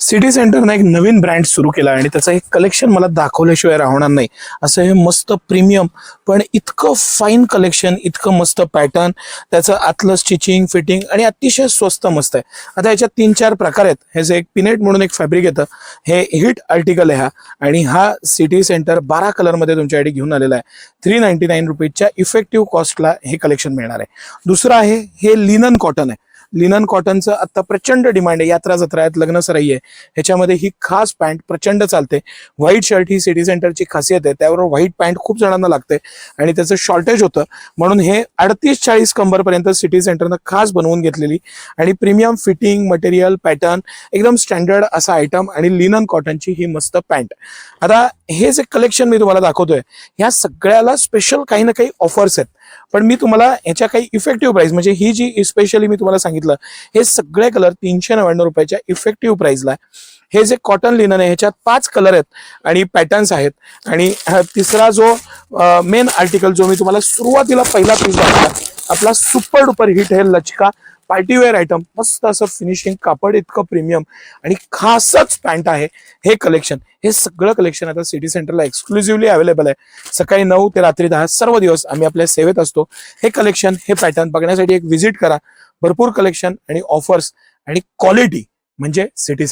City सेंटरने एक नवीन brand सुरू केला आणि त्याचं एक कलेक्शन मला दाखवल्याशिवाय राहणार नाही. असं हे मस्त प्रीमियम पण इतकं फाईन कलेक्शन, इतकं मस्त पॅटर्न, त्याचं आतलं स्टिचिंग फिटिंग आणि अतिशय स्वस्त मस्त आहे. आता याच्यात 3-4 प्रकार आहेत. हे जे एक पिनेट म्हणून एक फॅब्रिक येतं, हे हिट आर्टिकल आहे हा, आणि हा सिटी सेंटर 12 कलरमध्ये तुमच्यासाठी घेऊन आलेला आहे. 399 रुपीजच्या इफेक्टिव्ह कॉस्टला हे कलेक्शन मिळणार आहे. दुसरं आहे हे लिनन कॉटन आहे. लिनन कॉटनचं आता प्रचंड डिमांड आहे. यात्रा जत्रा आहेत, लग्न सराई आहे, ह्याच्यामध्ये ही खास पॅन्ट प्रचंड चालते. व्हाईट शर्ट ही सिटी सेंटरची खासियत आहे, त्यावर व्हाईट पॅन्ट खूप जणांना लागते आणि त्याचं शॉर्टेज होतं, म्हणून हे 38-40 कंबरपर्यंत सिटी सेंटरनं खास बनवून घेतलेली आणि प्रीमियम फिटिंग, मटेरियल, पॅटर्न, एकदम स्टँडर्ड असा आयटम आणि लिनन कॉटनची ही मस्त पॅन्ट. आता हे जे कलेक्शन मी तुम्हाला दाखवतोय, ह्या सगळ्याला स्पेशल काही ना काही ऑफर्स आहेत, पण मी तुम्हाला ह्याच्या काही इफेक्टिव्ह प्राइस, म्हणजे ही जी स्पेशली मी तुम्हाला सांगितलं, हे सगळे कलर 399 रुपयाच्या इफेक्टिव्ह प्राइसला आहे. हे जे कॉटन लिनन आहे ह्याच्यात 5 कलर आहेत आणि पॅटर्न्स आहेत. आणि तिसरा जो मेन आर्टिकल जो मी तुम्हाला सुरुवातीला पहिला पीस दाखवला, आपला सुपर डुपर हिट आहे लचका पार्टीवेअर आयटम, मस्त असं फिनिशिंग, कापड इतकं प्रीमियम आणि खासच पॅन्ट आहे हे कलेक्शन. हे सगळं कलेक्शन आता सिटी सेंटरला एक्सक्लुझिव्हली अवेलेबल आहे. सकाळी 9 ते रात्री 10 सर्व दिवस आम्ही आपल्या सेवेत असतो. हे कलेक्शन, हे पॅटर्न बघण्यासाठी एक व्हिजिट करा. भरपूर कलेक्शन आणि ऑफर्स आणि क्वालिटी म्हणजे सिटी